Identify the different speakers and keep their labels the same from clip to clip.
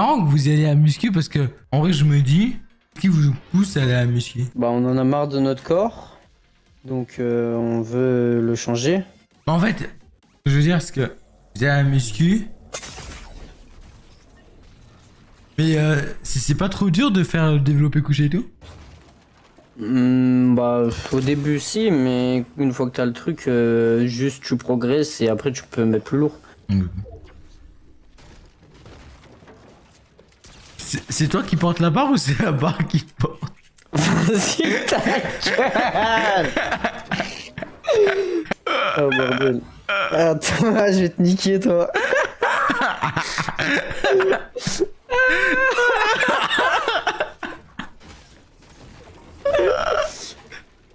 Speaker 1: marrant que vous alliez à muscu parce que, en vrai, je me dis, ce qui vous pousse à aller à muscu?
Speaker 2: Bah on en a marre de notre corps, donc on veut le changer.
Speaker 1: Bah, en fait, ce que je veux dire, c'est que vous allez à muscu. Mais c'est pas trop dur de faire le développé couché et tout?
Speaker 2: Bah au début si, mais une fois que t'as le truc, juste tu progresses et après tu peux mettre plus lourd.
Speaker 1: C'est toi qui portes la barre ou c'est la barre qui te porte?
Speaker 2: Vas-y ta gueule. Oh bordel. Attends, je vais te niquer toi.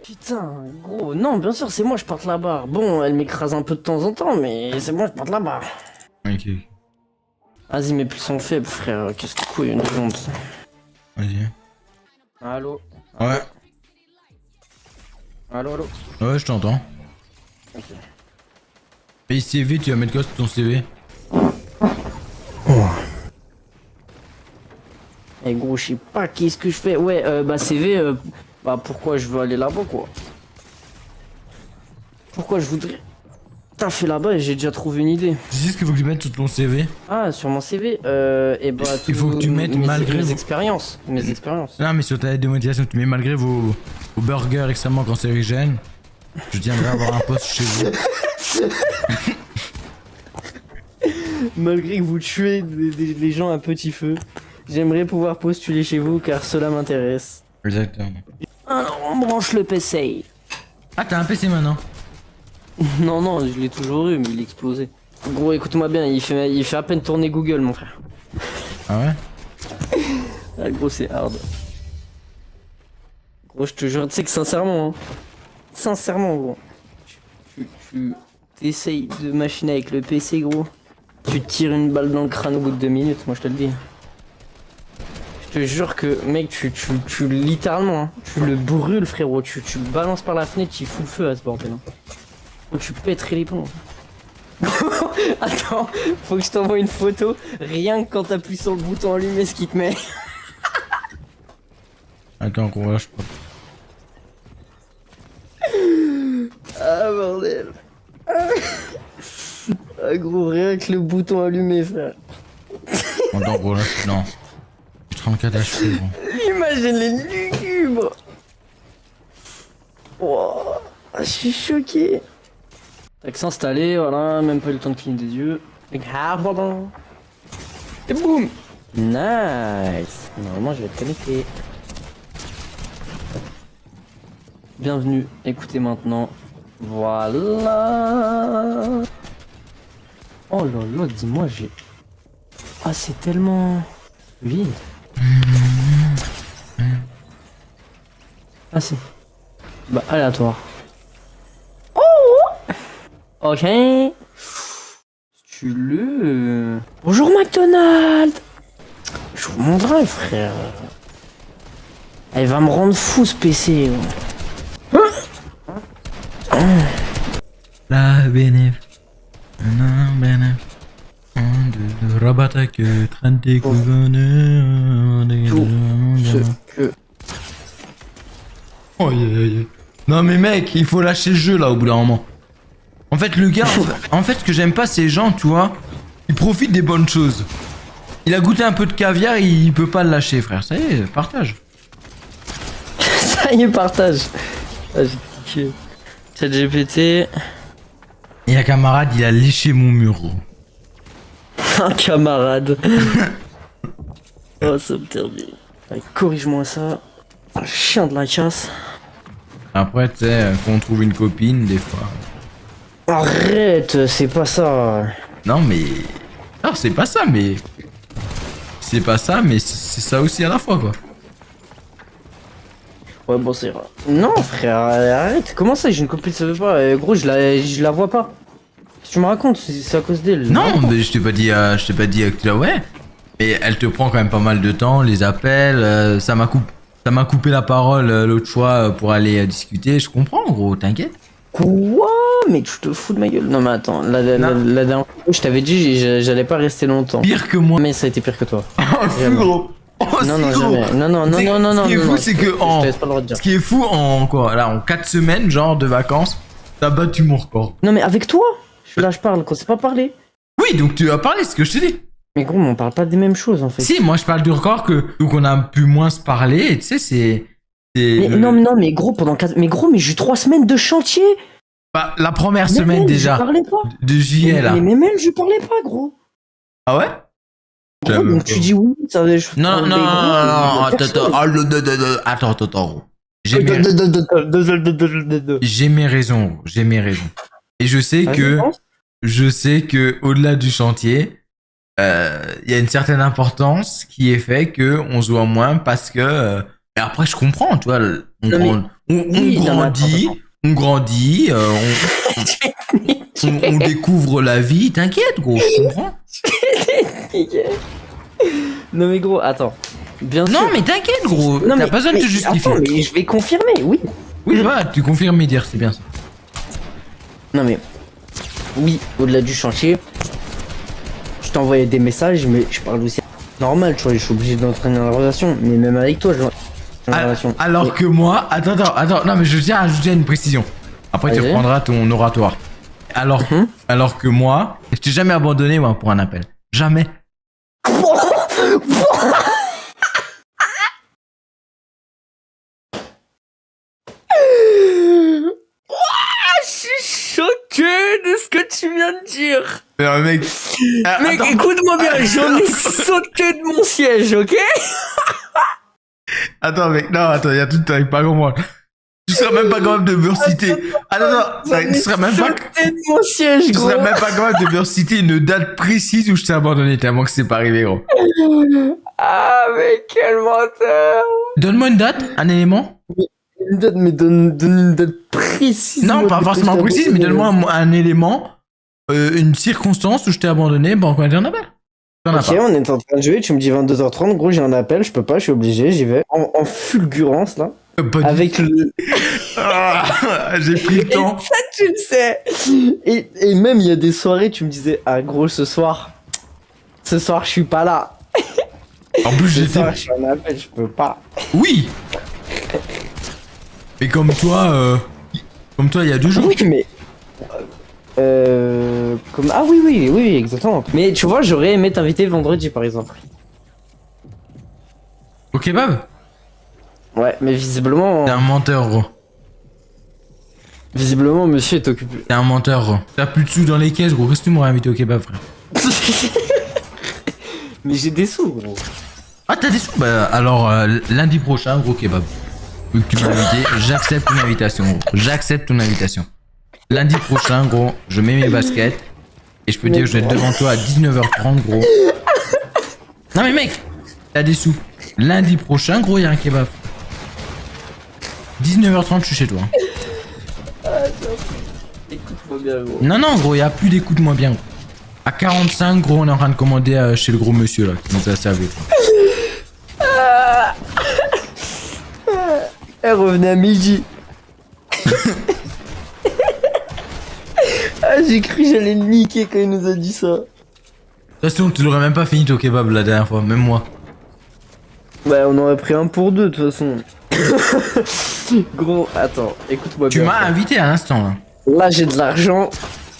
Speaker 2: Putain, gros, non, bien sûr, c'est moi, je porte la barre. Bon, elle m'écrase un peu de temps en temps, mais c'est moi, je porte la barre.
Speaker 1: Ok.
Speaker 2: Vas-y, mais plus son faible, frère, qu'est-ce que couille, une seconde.
Speaker 1: Vas-y.
Speaker 2: Allô?
Speaker 1: Ouais.
Speaker 2: Allô, allô?
Speaker 1: Ouais, je t'entends.
Speaker 2: Ok.
Speaker 1: Et CV, tu vas mettre quoi sur ton CV?
Speaker 2: Eh gros, je sais pas qu'est-ce que je fais. Ouais, bah CV, bah pourquoi je veux aller là-bas, quoi? Pourquoi je voudrais... T'as fait là-bas et j'ai déjà trouvé une idée.
Speaker 1: Tu sais ce qu'il faut que tu mettes sur ton CV?
Speaker 2: Ah, sur mon CV, et bah...
Speaker 1: Il faut que tu mettes malgré
Speaker 2: mes
Speaker 1: vos-
Speaker 2: expériences. Mes expériences.
Speaker 1: Non, mais sur ta lettre de motivation, tu mets malgré vos burgers extrêmement cancérigènes. Je viendrai avoir un poste chez vous.
Speaker 2: Malgré que vous tuez les gens à petit feu, j'aimerais pouvoir postuler chez vous car cela m'intéresse.
Speaker 1: Exactement.
Speaker 2: Alors, on branche le PC.
Speaker 1: Ah, t'as un PC maintenant?
Speaker 2: Non, non, je l'ai toujours eu, mais il explosait. Gros, écoute-moi bien, il fait à peine tourner Google, mon frère.
Speaker 1: Ah ouais?
Speaker 2: Ah, gros, c'est hard. Gros, je te jure, tu sais que sincèrement, hein, sincèrement, gros, tu t'essayes de machiner avec le PC, gros, tu te tires une balle dans le crâne au bout de 2 minutes, moi je te le dis. Je te jure que, mec, tu littéralement, hein, tu le brûles, frérot, tu le balances par la fenêtre, tu fous le feu à ce bordel. Hein. Ou tu pèterais les plombs. Attends, faut que je t'envoie une photo, rien que quand t'appuies sur le bouton allumer, ce qui te met.
Speaker 1: Attends, courage pas.
Speaker 2: Ah bordel. Ah gros, rien que le bouton allumé, frère.
Speaker 1: Attends, courage, non. 34 HP, gros.
Speaker 2: Imagine les lugubres. Wow, je suis choqué. T'as que s'installer, voilà, même pas eu le temps de cligner des yeux. Ah pardon. Et boum. Nice. Normalement, je vais être connecté. Bienvenue, écoutez maintenant. Voilà. Oh là là, dis-moi, j'ai... Ah, c'est tellement... vide. Ah, c'est... Bah, aléatoire. Oh. Ok. Tu le... Bonjour McDonald's. Je vous montrerai, frère. Elle va me rendre fou, ce PC.
Speaker 1: La bénéf. Non, bénéf. De rabattre que 30
Speaker 2: Que...
Speaker 1: Oh, non mais mec, il faut lâcher le jeu là au bout d'un moment. En fait le gars, en fait ce que j'aime pas ces gens, tu vois, ils profitent des bonnes choses. Il a goûté un peu de caviar, il peut pas le lâcher frère, ça y est, partage.
Speaker 2: Ça y est, partage. Ah, j'ai cliqué. ChatGPT.
Speaker 1: Et un camarade, il a léché mon mur. Gros.
Speaker 2: Un camarade. Oh, ça me termine. Allez, corrige-moi ça. Un chien de la casse.
Speaker 1: Après, tu sais, quand on trouve une copine, des fois.
Speaker 2: Arrête, c'est pas ça.
Speaker 1: Non, mais. Non, c'est pas ça, mais. C'est pas ça, mais c'est ça aussi à la fois, quoi.
Speaker 2: Ouais, bon, c'est vrai. Non, frère, arrête. Comment ça, j'ai une copine, ça veut pas. Gros, je la vois pas. Tu me racontes, c'est à cause d'elle.
Speaker 1: Non, mais je t'ai pas dit que tu la ouais. Et elle te prend quand même pas mal de temps, les appels, ça m'a coupé la parole l'autre fois pour aller discuter, je comprends gros, t'inquiète.
Speaker 2: Quoi? Mais tu te fous de ma gueule. Non mais attends, la dernière fois, je t'avais dit j'allais pas rester longtemps.
Speaker 1: Pire que moi.
Speaker 2: Mais ça a été pire que toi.
Speaker 1: Oh, si
Speaker 2: Jamais.
Speaker 1: gros. Oh,
Speaker 2: Non,
Speaker 1: si
Speaker 2: non,
Speaker 1: gros.
Speaker 2: jamais. Non.
Speaker 1: Ce qui est fou, c'est que
Speaker 2: Je te laisse pas le droit de dire.
Speaker 1: ce qui est fou en quoi, là, en 4 semaines, genre de vacances, t'as battu mon record.
Speaker 2: Non mais avec toi, là je parle, qu'on sait pas parler.
Speaker 1: Oui, donc tu as parlé, ce que je te dis.
Speaker 2: Mais gros, mais on parle pas des mêmes choses en fait.
Speaker 1: Si, moi je parle du record que donc on a pu moins se parler, et tu sais, c'est
Speaker 2: Mais, non, mais gros, pendant 4... Mais gros, mais j'ai eu 3 semaines de chantier.
Speaker 1: bah, la première
Speaker 2: Même
Speaker 1: semaine
Speaker 2: elle,
Speaker 1: déjà
Speaker 2: Je parlais pas.
Speaker 1: de juillet là.
Speaker 2: Mais même elle, je parlais pas, gros.
Speaker 1: Ah ouais?
Speaker 2: Gros,
Speaker 1: J'aime
Speaker 2: donc
Speaker 1: pas.
Speaker 2: tu dis oui, ça va.
Speaker 1: Non, non, attends, gros. J'ai mes raisons, gros. J'ai mes raisons. Et je sais que au-delà du chantier, il y a une certaine importance qui est fait que on se voit moins parce que et après je comprends, tu vois, on grandit, on découvre la vie, t'inquiète gros, je comprends.
Speaker 2: Non mais gros, attends. Bien sûr.
Speaker 1: Non mais t'inquiète gros,
Speaker 2: Non,
Speaker 1: t'as
Speaker 2: mais-
Speaker 1: pas besoin de te
Speaker 2: mais
Speaker 1: justifier.
Speaker 2: Attends, mais je vais confirmer, oui.
Speaker 1: Oui, voilà, tu confirmes mes dires, c'est bien ça.
Speaker 2: Non mais oui, au-delà du chantier, je t'envoyais des messages, mais je parle aussi normal, tu vois, je suis obligé d'entraîner la relation, mais même avec toi, je la relation.
Speaker 1: Alors
Speaker 2: Mais-
Speaker 1: que moi, attends, non mais je tiens à ajouter une précision. Après tu
Speaker 2: Vas-y.
Speaker 1: reprendras ton oratoire.
Speaker 2: Mhm.
Speaker 1: Alors que moi, je t'ai jamais abandonné moi pour un appel. Jamais.
Speaker 2: Je suis choqué de ce que tu viens de dire.
Speaker 1: Mais mec,
Speaker 2: Mec,
Speaker 1: attends,
Speaker 2: écoute-moi bien, j'en ai sauté de mon siège, ok?
Speaker 1: attends mec, non attends, il y a tout t'arrives pas comme moi. Tu seras même pas capable de me citer. Tu seras même pas.
Speaker 2: sauté de mon siège,
Speaker 1: Tu
Speaker 2: gros.
Speaker 1: seras même pas capable de me citer une date précise où je t'ai abandonné tellement que c'est pas arrivé gros.
Speaker 2: Ah, mais quel menteur.
Speaker 1: Donne-moi une date, un élément.
Speaker 2: Une date, mais donne une date précise.
Speaker 1: Non,
Speaker 2: moi,
Speaker 1: pas
Speaker 2: de
Speaker 1: forcément
Speaker 2: que je
Speaker 1: précise, mais
Speaker 2: t'ai
Speaker 1: donne-moi un élément, une circonstance où je t'ai abandonné, bon, combien t'en appelles? T'en as
Speaker 2: Ok, on est en train de jouer, tu me dis 22h30, gros, j'ai un appel, je peux pas, je suis obligé, j'y vais. En fulgurance, là.
Speaker 1: pas. Pas du-
Speaker 2: Avec le.
Speaker 1: Ah, j'ai pris le temps.
Speaker 2: Ça, tu le sais. Et même, il y a des soirées, tu me disais, ah, gros, ce soir, je suis pas là.
Speaker 1: En plus,
Speaker 2: Ce
Speaker 1: j'étais.
Speaker 2: soir, je suis en appel, je peux pas.
Speaker 1: Oui. Mais comme toi, il y a 2 jours.
Speaker 2: Oui, mais. Comme... Ah oui, exactement. Mais tu vois, j'aurais aimé t'inviter vendredi, par exemple.
Speaker 1: Au kebab?
Speaker 2: Ouais, mais visiblement.
Speaker 1: T'es un menteur, gros.
Speaker 2: Visiblement, monsieur est occupé.
Speaker 1: T'es un menteur, gros. T'as plus de sous dans les caisses, gros. Qu'est-ce que tu m'aurais invité au kebab, frère?
Speaker 2: Mais j'ai des sous, gros.
Speaker 1: Ah, t'as des sous? Bah, alors, lundi prochain, gros kebab. Vu que tu m'as invité, j'accepte ton invitation, gros. J'accepte ton invitation. Lundi prochain, gros, je mets mes baskets. Et je peux te dire que je vais être devant toi à 19h30, gros. Non, mais mec, t'as des sous. Lundi prochain, gros, il y a un kebab. 19h30, je suis chez toi.
Speaker 2: Écoute-moi bien, gros.
Speaker 1: Non, gros, il y a plus d'écoute-moi bien, gros. À 45, gros, on est en train de commander chez le gros monsieur, là, qui nous a servi.
Speaker 2: Elle revenait à midi. Ah, j'ai cru que j'allais le niquer quand il nous a dit ça.
Speaker 1: De toute façon, tu l'aurais même pas fini ton kebab la dernière fois, même moi.
Speaker 2: Bah, on aurait pris un pour deux, de toute façon. Gros, attends, écoute-moi bien.
Speaker 1: Tu m'as invité à l'instant, là.
Speaker 2: Là, j'ai de l'argent.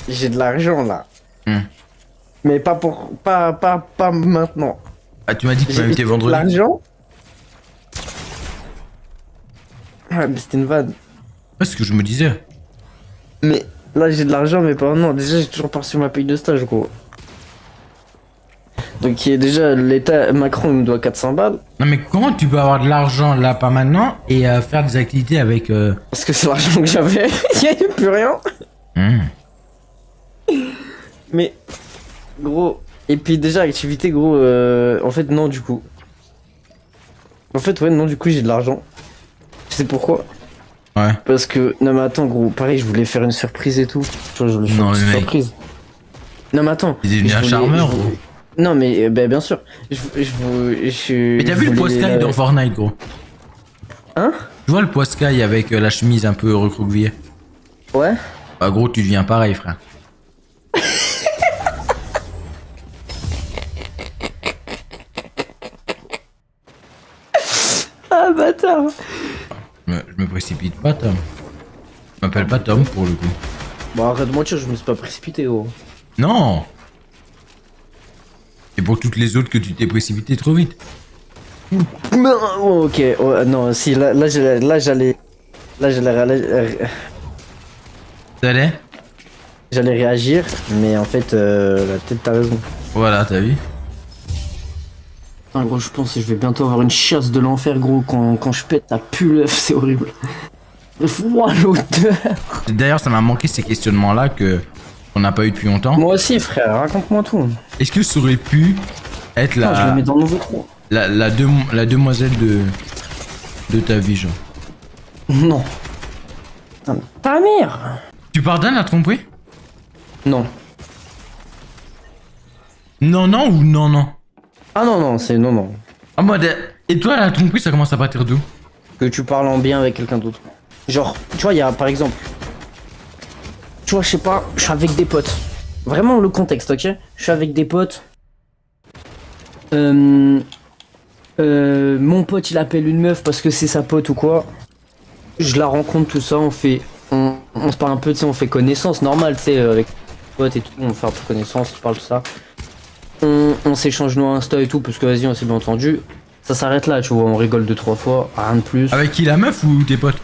Speaker 2: J'ai de l'argent, là. Mais pas pour... Pas maintenant.
Speaker 1: Ah, tu m'as dit que tu m'as
Speaker 2: J'ai
Speaker 1: invité
Speaker 2: de
Speaker 1: vendredi.
Speaker 2: l'argent. Ouais, mais c'était une vanne.
Speaker 1: Ouais, c'est ce que je me disais.
Speaker 2: Mais là, j'ai de l'argent, mais pas maintenant. Déjà, j'ai toujours pas reçu ma paye de stage, gros. Donc, il y a déjà l'État Macron, il me doit 400 balles.
Speaker 1: Non, mais comment tu peux avoir de l'argent là, pas maintenant, et faire des activités avec.
Speaker 2: Parce que c'est l'argent que j'avais. Il y avait plus rien. Mais, gros. Et puis, déjà, activité, gros. En fait, non, du coup. En fait, ouais, non, du coup, j'ai de l'argent. Tu sais pourquoi?
Speaker 1: Ouais.
Speaker 2: Parce que. Non, mais attends, gros. Pareil, je voulais faire une surprise et tout. Tu vois, je voulais faire
Speaker 1: Non,
Speaker 2: une
Speaker 1: mais mec.
Speaker 2: surprise. Non, mais attends.
Speaker 1: T'es devenu
Speaker 2: je
Speaker 1: un
Speaker 2: voulais-
Speaker 1: charmeur,
Speaker 2: je voulais-
Speaker 1: gros.
Speaker 2: Non, mais bah, bien sûr.
Speaker 1: Mais t'as vu le poiscaille dans Fortnite, gros?
Speaker 2: Hein?
Speaker 1: Tu vois le poiscaille avec la chemise un peu recroquevillée?
Speaker 2: Ouais.
Speaker 1: Bah gros, tu deviens pareil, frère.
Speaker 2: Ah bâtard.
Speaker 1: Je me précipite pas, Tom. Je m'appelle pas Tom pour le coup.
Speaker 2: Bon arrête de mentir, je me suis pas précipité oh.
Speaker 1: Non. Et pour toutes les autres que tu t'es précipité trop vite.
Speaker 2: Non, oh, ok, oh, non, si, j'allais réagir, mais en fait, la tête, t'as raison.
Speaker 1: Voilà, t'as vu.
Speaker 2: Putain, gros, je pense que je vais bientôt avoir une chiasse de l'enfer, gros, quand je pète, ça pue l'œuf, c'est horrible. Ouah, l'odeur.
Speaker 1: D'ailleurs, ça m'a manqué ces questionnements-là que on n'a pas eu depuis longtemps.
Speaker 2: Moi aussi, frère, raconte-moi tout.
Speaker 1: Est-ce que ça aurait pu être
Speaker 2: Putain, je le mets dans le nouveau trou.
Speaker 1: la demoiselle de ta vie, genre?
Speaker 2: Non. Putain, ta mère.
Speaker 1: Tu pardonnes la tromperie?
Speaker 2: Non.
Speaker 1: Non, non ou non, non?
Speaker 2: Ah non, non, c'est non, non.
Speaker 1: En mode, et toi, la tromperie, ça commence à partir d'où?
Speaker 2: Que tu parles en bien avec quelqu'un d'autre. Genre, tu vois, il y a par exemple. Tu vois, je sais pas, je suis avec des potes. Vraiment le contexte, ok? Je suis avec des potes. Mon pote il appelle une meuf parce que c'est sa pote ou quoi. Je la rencontre, tout ça, on se parle un peu, tu sais, on fait connaissance, normal, tu sais, avec potes et tout, on fait un peu connaissance, on parle tout ça. On s'échange nos Insta et tout, parce que vas-y, on s'est bien entendu. Ça s'arrête là, tu vois, on rigole 2-3 fois, rien de plus.
Speaker 1: Avec qui, la meuf ou tes potes?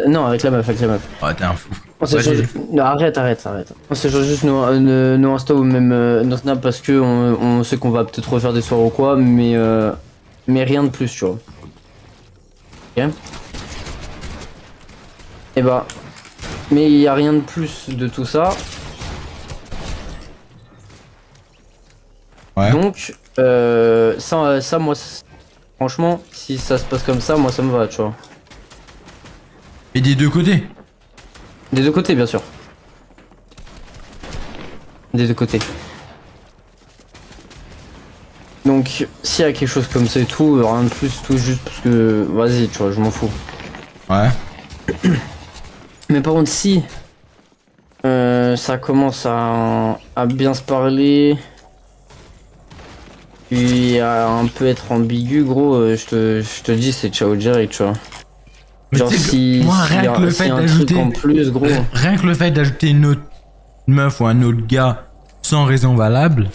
Speaker 2: Non, avec la meuf, avec la meuf.
Speaker 1: Oh, t'es un fou.
Speaker 2: On s'échange... Non, arrête. On s'échange juste nos Insta ou même nos Snap parce que on sait qu'on va peut-être refaire des soirs ou quoi, mais rien de plus, tu vois. Ok. Et bah, mais il y a rien de plus de tout ça.
Speaker 1: Ouais.
Speaker 2: Donc, ça moi, franchement, si ça se passe comme ça, moi ça me va, tu vois.
Speaker 1: Et des deux côtés?
Speaker 2: Des deux côtés, bien sûr. Des deux côtés. Donc, s'il y a quelque chose comme ça et tout, rien de plus, tout juste parce que, vas-y, tu vois, je m'en fous.
Speaker 1: Ouais.
Speaker 2: Mais par contre, si ça commence à bien se parler, puis à un peu être ambigu, gros, je te dis, c'est ciao direct, tu vois.
Speaker 1: Mais
Speaker 2: Genre,
Speaker 1: tu sais que
Speaker 2: si
Speaker 1: moi,
Speaker 2: s'il y
Speaker 1: rien
Speaker 2: a-
Speaker 1: que le
Speaker 2: s'il y
Speaker 1: fait
Speaker 2: a un truc
Speaker 1: d'ajouter.
Speaker 2: en plus, gros.
Speaker 1: Rien que le fait d'ajouter une autre meuf ou un autre gars sans raison valable.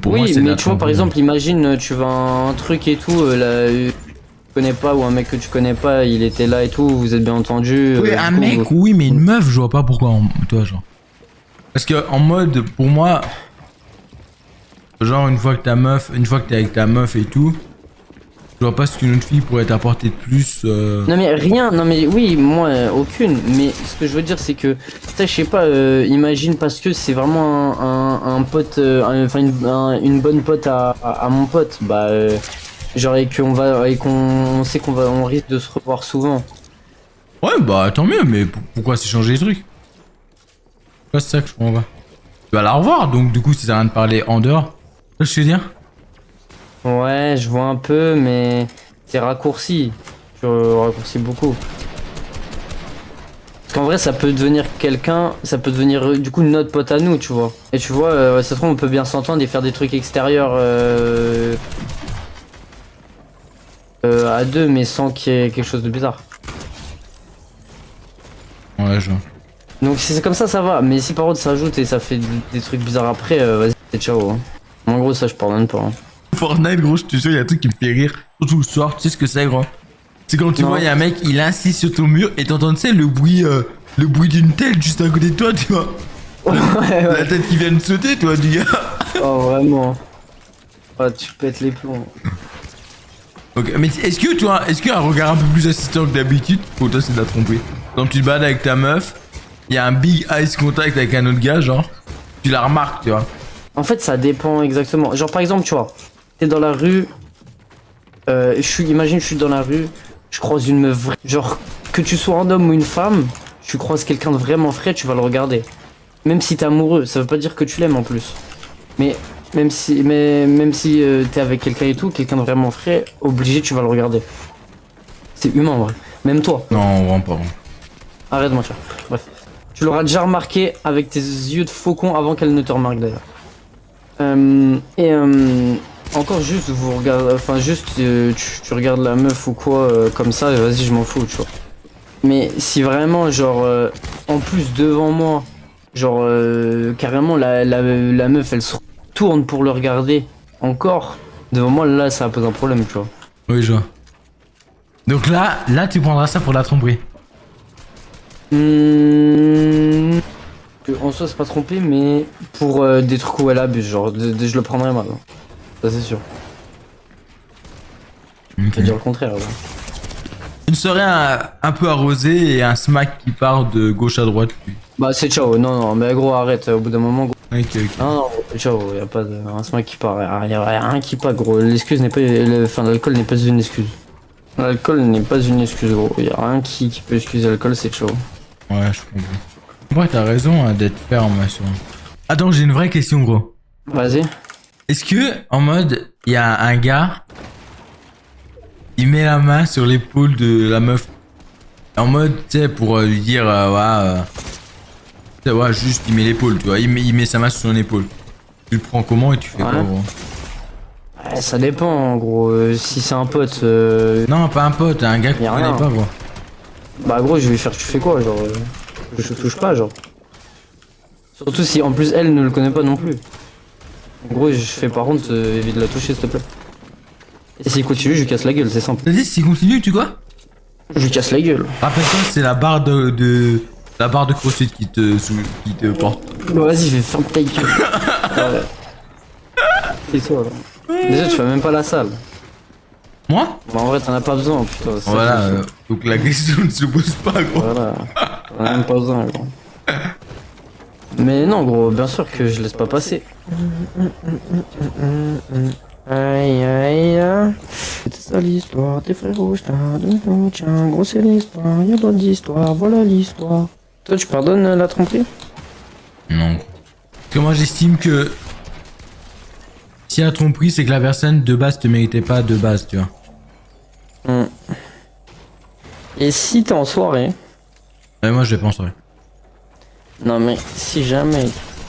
Speaker 1: Pour moi,
Speaker 2: Oui,
Speaker 1: c'est de
Speaker 2: mais
Speaker 1: la
Speaker 2: tu vois, par
Speaker 1: tromperie.
Speaker 2: exemple, imagine, tu vas à un truc et tout, là, tu connais pas, ou un mec que tu connais pas, il était là et tout, vous êtes bien entendu.
Speaker 1: Oui,
Speaker 2: du
Speaker 1: un
Speaker 2: coup,
Speaker 1: mec,
Speaker 2: vous-
Speaker 1: oui, mais une meuf, je vois pas pourquoi. Toi, genre. Parce que en mode, pour moi, genre une fois que t'es avec ta meuf et tout, je vois pas ce qu'une autre fille pourrait t'apporter de plus.
Speaker 2: Non mais rien, non mais oui, moi aucune, mais ce que je veux dire c'est que, ça je sais pas, imagine parce que c'est vraiment un pote, enfin une bonne pote à mon pote, bah genre et qu'on sait on risque de se revoir souvent.
Speaker 1: Ouais, bah tant mieux, mais pourquoi s'échanger les trucs? C'est ça que je comprends pas. Tu vas la revoir, donc du coup, ça sert à rien de parler en dehors. Ça, je veux dire.
Speaker 2: Ouais, je vois un peu, mais c'est raccourci, tu raccourcis beaucoup. Parce qu'en vrai, ça peut devenir quelqu'un, ça peut devenir du coup notre pote à nous, tu vois. Et tu vois, ça se trouve, on peut bien s'entendre et faire des trucs extérieurs à deux, mais sans qu'il y ait quelque chose de bizarre.
Speaker 1: Ouais, je vois.
Speaker 2: Donc si c'est comme ça va. Mais si par contre ça ajoute et ça fait des trucs bizarres après, vas-y, ciao. Hein. En gros, ça, je pardonne pas. Hein.
Speaker 1: Fortnite, gros, je te jure, il y a un truc qui me fait rire. Surtout le soir, tu sais ce que c'est, gros? C'est quand tu
Speaker 2: Non.
Speaker 1: vois, il y a un mec, il insiste sur ton mur et t'entends, tu sais, le bruit d'une tête juste à côté de toi, tu vois.
Speaker 2: Ouais,
Speaker 1: La tête qui vient de sauter, toi, du gars.
Speaker 2: Oh, vraiment. Oh, tu pètes les plombs.
Speaker 1: Ok, mais est-ce qu'il y a un regard un peu plus assistant que d'habitude? Pour toi, c'est de la tromperie. Quand tu te balades avec ta meuf, il y a un big eyes contact avec un autre gars, genre, tu la remarques, tu vois.
Speaker 2: En fait, ça dépend exactement. Genre, par exemple, tu vois, t'es dans la rue. Imagine, je suis dans la rue, je croise une meuf. Genre, que tu sois un homme ou une femme, tu croises quelqu'un de vraiment frais, tu vas le regarder. Même si t'es amoureux, ça veut pas dire que tu l'aimes en plus. Mais même si t'es avec quelqu'un et tout, quelqu'un de vraiment frais, obligé, tu vas le regarder. C'est humain, en vrai. Même toi.
Speaker 1: Non, vraiment pas.
Speaker 2: Arrête mon cher. Bref. Tu l'auras déjà remarqué avec tes yeux de faucon avant qu'elle ne te remarque d'ailleurs. Encore juste vous regardez, enfin juste tu regardes la meuf ou quoi comme ça, vas-y je m'en fous, tu vois. Mais si vraiment genre en plus devant moi, genre carrément la meuf elle se tourne pour le regarder encore devant moi, là ça pose un problème, tu vois.
Speaker 1: Oui, je vois. Donc là, tu prendras ça pour la tromperie.
Speaker 2: En soi c'est pas trompé, mais pour des trucs où elle abuse, genre je le prendrais mal, hein. Ça c'est sûr. Je vais dire le contraire. Ouais.
Speaker 1: Une soirée un peu arrosée et un smack qui part de gauche à droite.
Speaker 2: Bah c'est ciao, non mais gros arrête, au bout d'un moment gros.
Speaker 1: Ok, ok.
Speaker 2: Non, ciao, y a pas de. Un smack qui part, y a rien qui part gros. L'excuse n'est pas. Enfin l'alcool n'est pas une excuse. L'alcool n'est pas une excuse gros. Y a rien qui peut excuser l'alcool, c'est ciao.
Speaker 1: Ouais, je comprends. Ouais, t'as raison hein, d'être ferme sur. Attends, j'ai une vraie question gros.
Speaker 2: Vas-y.
Speaker 1: Est-ce que en mode il y a un gars, il met la main sur l'épaule de la meuf en mode tu sais pour lui dire ouais, juste il met l'épaule, tu vois, il met sa main sur son épaule. Tu le prends comment et tu fais quoi gros?
Speaker 2: Ouais, ça dépend en gros. Si c'est un pote.
Speaker 1: Non, pas un pote, un gars que tu connais pas gros.
Speaker 2: Bah gros je vais faire tu fais quoi genre je touche pas genre. Surtout si en plus elle ne le connaît pas non plus. En gros je fais par contre évite de la toucher s'il te plaît. Et s'il continue je lui casse la gueule, c'est simple.
Speaker 1: T'as dit s'il continue, tu quoi?
Speaker 2: Je lui casse la gueule.
Speaker 1: Rappelle-toi, c'est la barre la barre de CrossFit qui te porte.
Speaker 2: Bah vas-y fais ferme ta gueule. Ouais. C'est toi là. Déjà tu fais même pas la salle.
Speaker 1: Moi?
Speaker 2: Bah en vrai t'en as pas besoin putain.
Speaker 1: Voilà, donc la question ne se pose pas gros.
Speaker 2: Voilà. T'en as même pas besoin gros. Mais non gros, bien sûr que je laisse pas passer. Aïe aïe. C'est ça l'histoire, tes frères rouges, tiens, gros c'est l'histoire, y'a d'autres histoires, voilà l'histoire. Toi tu pardonnes la tromperie?
Speaker 1: Non. Parce que moi j'estime que si la tromperie, c'est que la personne de base te méritait pas de base, tu vois.
Speaker 2: Et si t'es en soirée?
Speaker 1: Moi je pense, ouais.
Speaker 2: Non mais si jamais,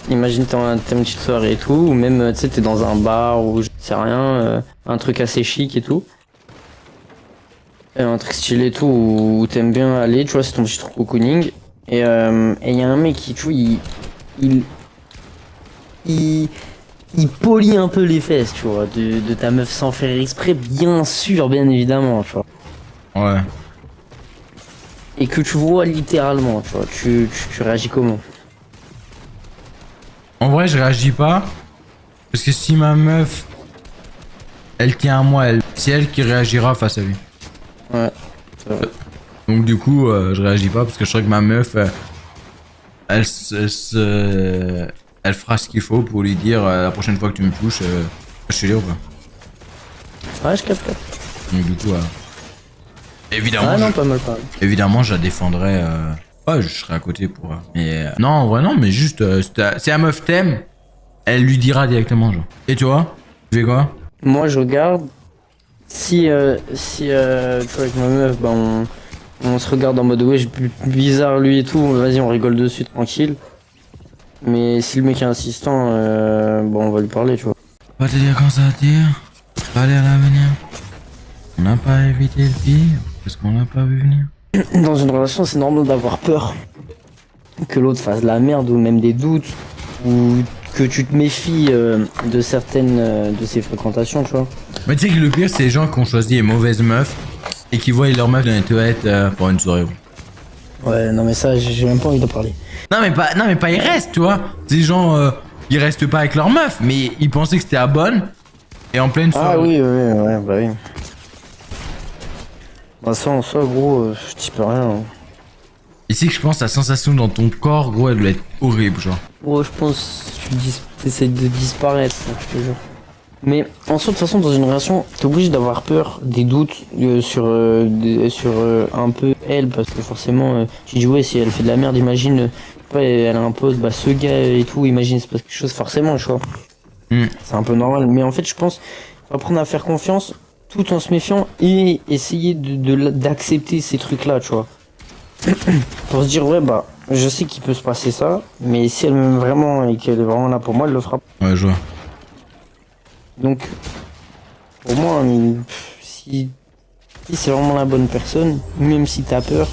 Speaker 2: imagine t'es une petite soirée et tout, ou même tu sais t'es dans un bar ou je sais rien, un truc assez chic et tout. Un truc stylé et tout, où t'aimes bien aller, tu vois, c'est ton petit truc cocooning. Et y a un mec qui, tu vois, il polie un peu les fesses, tu vois, de ta meuf sans faire exprès, bien sûr, bien évidemment, tu vois.
Speaker 1: Ouais.
Speaker 2: Et que tu vois littéralement, tu vois, tu réagis comment?
Speaker 1: En vrai, je réagis pas. Parce que si ma meuf, elle tient à moi, c'est elle qui réagira face à lui.
Speaker 2: Ouais, c'est vrai.
Speaker 1: Donc du coup, je réagis pas parce que je sais que ma meuf, elle fera ce qu'il faut pour lui dire la prochaine fois que tu me touches, je suis libre.
Speaker 2: Ouais, je capte.
Speaker 1: Donc du coup, évidemment,
Speaker 2: Ah non, pas mal, pas mal.
Speaker 1: évidemment, je la défendrai. Ouais, je serai à côté pour. Mais non, en vrai non, mais juste, si la meuf t'aime, elle lui dira directement, genre. Et tu vois, tu fais quoi?
Speaker 2: Moi, je regarde. Si tu vois, avec ma meuf, bah, on se regarde en mode, ouais, bizarre lui et tout, vas-y, on rigole dessus, tranquille. Mais si le mec est insistant, bon, on va lui parler, tu vois.
Speaker 1: Pas te dire quand ça tire, pas aller à l'avenir. On n'a pas évité le pire, parce qu'on l'a pas vu venir.
Speaker 2: Dans une relation, c'est normal d'avoir peur que l'autre fasse de la merde ou même des doutes ou que tu te méfies de certaines de ses fréquentations, tu vois.
Speaker 1: Mais tu sais que le pire, c'est les gens qui ont choisi les mauvaises meufs et qui voient leur meuf dans les toilettes pour une soirée.
Speaker 2: Ouais, non mais ça, j'ai même pas envie de parler.
Speaker 1: Non mais pas ils restent, tu vois. Ces gens, ils restent pas avec leur meuf, mais ils pensaient que c'était la bonne et en pleine soirée.
Speaker 2: Ah oui, ouais, bah oui. Bah ça, en soi, gros, je dis peux rien. Hein.
Speaker 1: Et c'est que je pense la sensation dans ton corps, gros, elle doit être horrible, genre.
Speaker 2: Gros, je pense que tu essaies de disparaître, je te jure. Mais en soi, de toute façon, dans une relation, t'es obligé d'avoir peur des doutes sur un peu elle, parce que forcément, tu dis ouais, si elle fait de la merde, imagine, pas, elle a un pote, bah ce gars et tout, imagine, c'est pas quelque chose, forcément, tu vois. C'est un peu normal, mais en fait, je pense, faut apprendre à faire confiance tout en se méfiant et essayer d'accepter ces trucs-là, tu vois. Pour se dire, ouais, bah, je sais qu'il peut se passer ça, mais si elle m'aime vraiment et qu'elle est vraiment là pour moi, elle le fera.
Speaker 1: Ouais, je vois.
Speaker 2: Donc, pour moi, si c'est vraiment la bonne personne, même si t'as peur,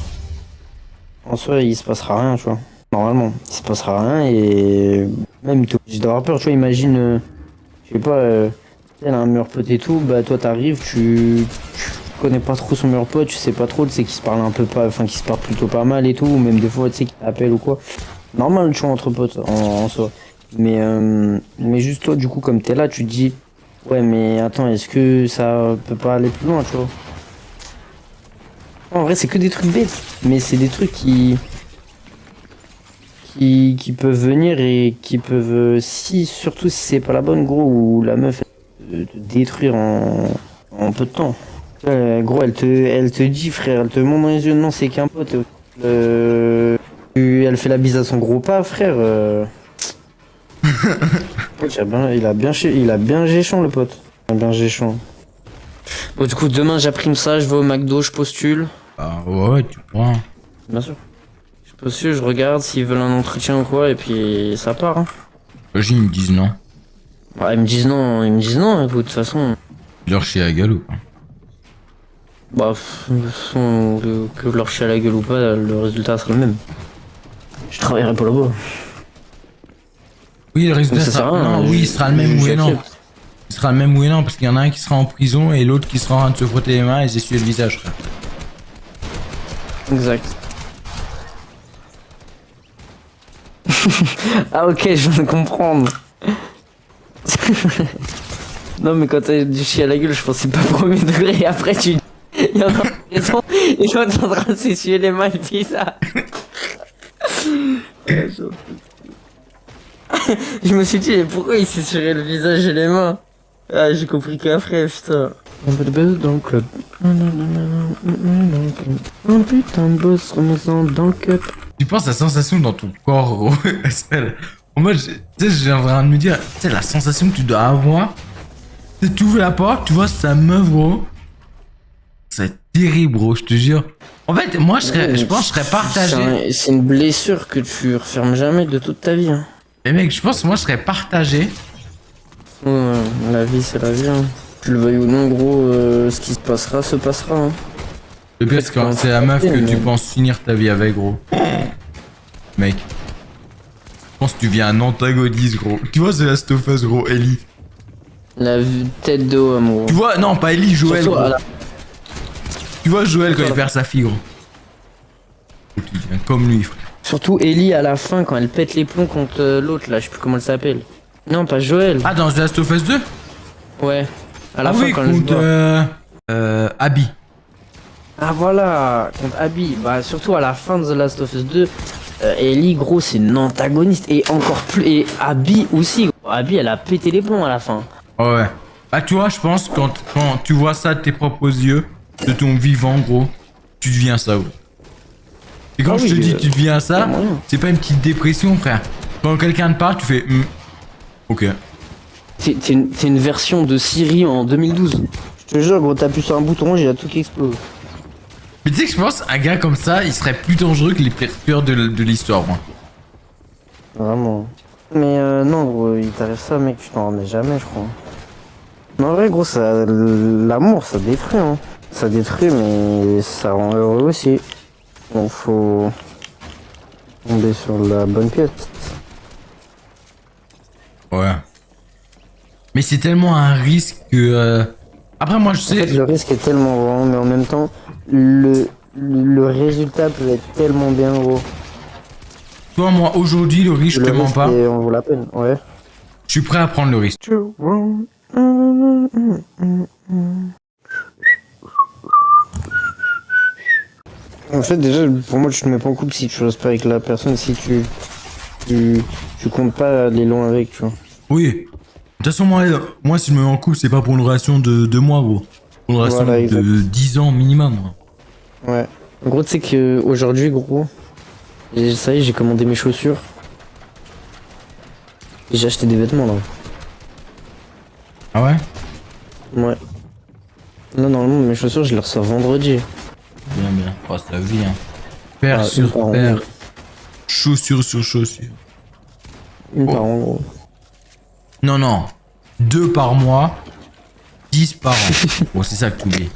Speaker 2: en soi, il se passera rien, tu vois. Normalement, il se passera rien et même t'es obligé d'avoir peur, tu vois. Imagine, je sais pas, elle a un meilleur pote et tout, bah toi t'arrives, tu connais pas trop son meilleur pote, tu sais pas trop, tu sais qu'il se parle un peu pas, enfin qu'il se parle plutôt pas mal et tout, ou même des fois tu sais qu'il t'appelle ou quoi. Normal, tu vois, entre potes en soi. Mais juste toi, du coup, comme t'es là, tu te dis, ouais, mais attends, est-ce que ça peut pas aller plus loin, tu vois? En vrai, c'est que des trucs bêtes, mais c'est des trucs qui peuvent venir et qui peuvent, si, surtout si c'est pas la bonne, gros, ou la meuf, elle te détruire en peu de temps. Gros, elle te dit, frère, elle te montre dans les yeux, non, c'est qu'un pote. Elle fait la bise à son gros pas, frère. Il a bien géchant, le pote. Il a bien géchant. Bon, du coup, demain, j'imprime ça, je vais au McDo, je postule.
Speaker 1: Ah ouais, tu pourras.
Speaker 2: Bien sûr. Je postule, je regarde s'ils veulent un entretien ou quoi, et puis ça part. Hein.
Speaker 1: Imagine, ils me disent non.
Speaker 2: Bah, ils me disent non, écoute, de toute façon.
Speaker 1: Tu leur chier à la gueule ou pas?
Speaker 2: Bah, de toute façon, que leur chie à la gueule ou pas, le résultat sera le même. Je travaillerai pas là-bas.
Speaker 1: Oui, le résultat
Speaker 2: Donc, ça
Speaker 1: sera...
Speaker 2: sert à rien,
Speaker 1: Non, oui, il sera le même oui et non.
Speaker 2: j'accepte.
Speaker 1: Il sera le même oui et non, parce qu'il y en a un qui sera en prison et l'autre qui sera en train de se frotter les mains et s'essuyer le visage, frère.
Speaker 2: Exact. Ah ok, je viens de comprendre. Non mais quand t'as du chien à la gueule, je pensais pas premier degré. Après tu... Il y en a raison. Et l'autre est en train de s'essuyer les mains et puis ça. Je me suis dit, mais pourquoi il s'essuierait le visage et les mains? Ah, j'ai compris qu'après, putain. Un peu de buzz dans le club. Un putain de boss renaissant dans le cup.
Speaker 1: Tu penses à la sensation dans ton corps, gros. Moi, tu sais, j'ai en train de me dire, tu sais, la sensation que tu dois avoir, c'est tu ouvres la porte, tu vois sa meuf, gros. C'est terrible, gros, je te jure. En fait, moi, je pense que je serais partagé.
Speaker 2: C'est une blessure que tu refermes jamais de toute ta vie. Hein.
Speaker 1: Mais mec, je pense que moi, je serais partagé.
Speaker 2: Ouais, la vie, c'est la vie. Hein. Tu le veuilles ou non, gros, ce qui se passera, se passera. Hein.
Speaker 1: Le pire, c'est quand c'est la meuf que tu penses finir ta vie avec, gros. Mec. Je pense que tu viens un antagoniste, gros. Tu vois, c'est Last of Us, gros, Ellie.
Speaker 2: La tête de homme, gros.
Speaker 1: Tu vois, non, pas Ellie, Joël,
Speaker 2: Surtout
Speaker 1: gros.
Speaker 2: à la-
Speaker 1: Tu vois Joël quand il perd sa fille, gros. Tu deviens comme lui, frère.
Speaker 2: Surtout Ellie à la fin, quand elle pète les plombs contre l'autre, là, je sais plus comment elle s'appelle. Non, pas Joël.
Speaker 1: Ah, dans The Last of Us 2?
Speaker 2: Ouais. À la
Speaker 1: Ah
Speaker 2: fin,
Speaker 1: oui,
Speaker 2: quand elle se
Speaker 1: contre
Speaker 2: bat.
Speaker 1: Abby.
Speaker 2: Ah voilà, contre Abby. Bah surtout à la fin de The Last of Us 2, Ellie gros c'est une antagoniste et encore plus et Abby aussi. Gros. Abby elle a pété les plombs à la fin.
Speaker 1: Oh ouais. Bah tu vois, je pense quand tu vois ça de tes propres yeux, de ton vivant, gros, tu deviens ça, gros. Et quand
Speaker 2: Ah
Speaker 1: je
Speaker 2: oui,
Speaker 1: te dis tu deviens ça,
Speaker 2: moyen.
Speaker 1: c'est pas une petite dépression, frère. Quand quelqu'un te parle, tu fais ok.
Speaker 2: C'est une version de Siri en 2012. Je te jure gros, t'appuies sur un bouton, il y a tout qui explose.
Speaker 1: Mais tu sais que je pense un gars comme ça, il serait plus dangereux que les pires tueurs de l'histoire, moi.
Speaker 2: Vraiment. Mais non gros, il t'arrive ça mec, tu t'en remets jamais je crois. Mais en vrai gros, ça, l'amour ça détruit hein. Ça détruit mais ça rend heureux aussi. Donc faut tomber sur la bonne pièce.
Speaker 1: Ouais. Mais c'est tellement un risque que... Après moi je
Speaker 2: En
Speaker 1: sais...
Speaker 2: fait, le risque est tellement grand, mais en même temps, le résultat peut être tellement bien gros.
Speaker 1: Toi moi aujourd'hui le risque je te
Speaker 2: Le
Speaker 1: mens
Speaker 2: risque
Speaker 1: pas.
Speaker 2: en vaut la peine, ouais.
Speaker 1: Je suis prêt à prendre le risque.
Speaker 2: En fait, déjà, pour moi, tu te mets pas en couple si tu restes pas avec la personne, si tu comptes pas aller loin avec, tu vois.
Speaker 1: Oui. De toute façon moi si je me mets en couple c'est pas pour une relation de 2 mois, gros. Pour une relation
Speaker 2: Voilà, exact.
Speaker 1: de 10 ans minimum.
Speaker 2: Ouais. En gros, tu sais que aujourd'hui, gros, ça y est, j'ai commandé mes chaussures. Et j'ai acheté des vêtements, là.
Speaker 1: Ah ouais?
Speaker 2: Ouais. Là, normalement, mes chaussures, je les reçois vendredi.
Speaker 1: Bien, bien. Oh, c'est la vie, hein. Paire
Speaker 2: Ah,
Speaker 1: sur
Speaker 2: une par an.
Speaker 1: paire. Chaussure sur chaussure.
Speaker 2: Une par an, gros.
Speaker 1: Non, non. 2 par mois. 10 par an. Bon, c'est ça que tu oublies.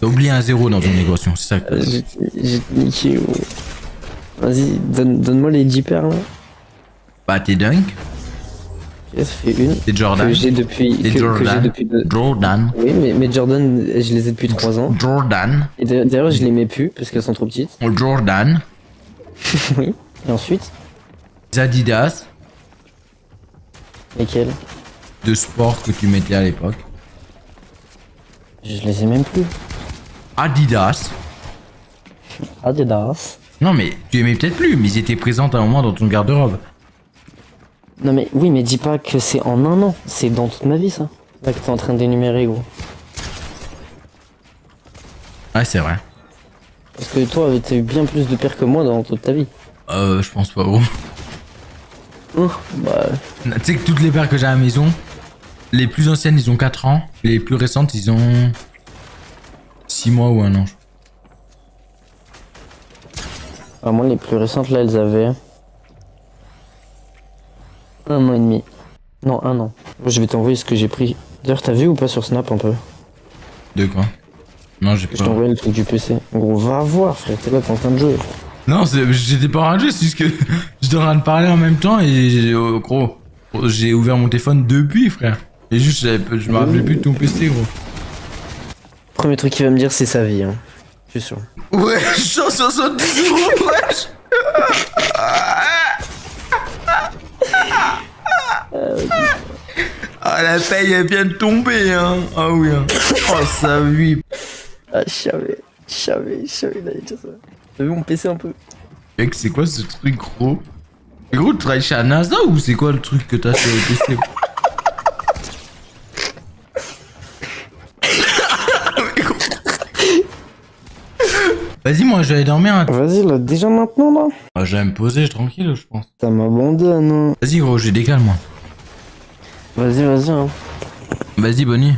Speaker 1: T'as oublié un 0 dans ton négociation, c'est ça que...
Speaker 2: J'ai niqué, gros. Vas-y, donne-moi les 10 paires là.
Speaker 1: Bah, t'es dunk.
Speaker 2: Ok, ça fait une.
Speaker 1: T'es Jordan.
Speaker 2: Que j'ai depuis.
Speaker 1: T'es
Speaker 2: Que j'ai
Speaker 1: Jordan.
Speaker 2: depuis
Speaker 1: Jordan.
Speaker 2: Oui, mais Jordan, je les ai depuis 3 ans.
Speaker 1: Jordan.
Speaker 2: Et d'ailleurs, je les mets plus parce qu'elles sont trop petites.
Speaker 1: Jordan.
Speaker 2: Oui. Et ensuite,
Speaker 1: Adidas.
Speaker 2: lesquelles?
Speaker 1: De sport que tu mettais à l'époque.
Speaker 2: Je les ai même plus.
Speaker 1: Adidas.
Speaker 2: Adidas.
Speaker 1: Non, mais tu aimais peut-être plus, mais ils étaient présents à un moment dans ton garde-robe.
Speaker 2: Non mais oui, mais dis pas que c'est en un an. C'est dans toute ma vie ça. Là que t'es en train d'énumérer, gros.
Speaker 1: Ouais, c'est vrai.
Speaker 2: Parce que toi, t'as eu bien plus de paires que moi dans toute ta vie.
Speaker 1: Je pense pas, gros.
Speaker 2: Bah,
Speaker 1: Tu sais que toutes les paires que j'ai à la maison, les plus anciennes, ils ont 4 ans. Les plus récentes, ils ont 6 mois ou 1 an.
Speaker 2: moi les plus récentes là, elles avaient 1 an et demi. Non, 1 an. Je vais t'envoyer ce que j'ai pris. D'ailleurs, t'as vu ou pas sur Snap un peu?
Speaker 1: De quoi? Non, j'ai
Speaker 2: Je t'ai
Speaker 1: pas.
Speaker 2: envoyé le truc du PC. En gros, va voir, frère. T'es là, t'es en train de jouer.
Speaker 1: Non, j'étais pas en jeu, c'est juste que j'étais en train de parler en même temps et gros, j'ai ouvert mon téléphone depuis, frère. Et juste, je me rappelais plus de ton PC, gros.
Speaker 2: Premier truc qu'il va me dire, c'est sa vie. Hein. Je suis sûr.
Speaker 1: Ouais, 170 €, wesh. Ah, la paye, elle vient de tomber, hein. Ah oui, hein. Oh, ça oui.
Speaker 2: Ah, je savais, d'aller dire ça. T'as vu mon PC un peu?
Speaker 1: Mec, c'est quoi ce truc, gros? Et gros, tu travailles chez la NASA ou c'est quoi le truc que t'as sur le PC? Vas-y, moi, je vais aller dormir. Hein.
Speaker 2: Vas-y, là, déjà maintenant, là?
Speaker 1: Ah, je vais me poser tranquille, je pense.
Speaker 2: Ça m'abandonne. Hein.
Speaker 1: Vas-y, gros, je décale, moi.
Speaker 2: Vas-y, hein.
Speaker 1: Vas-y, bonne nuit.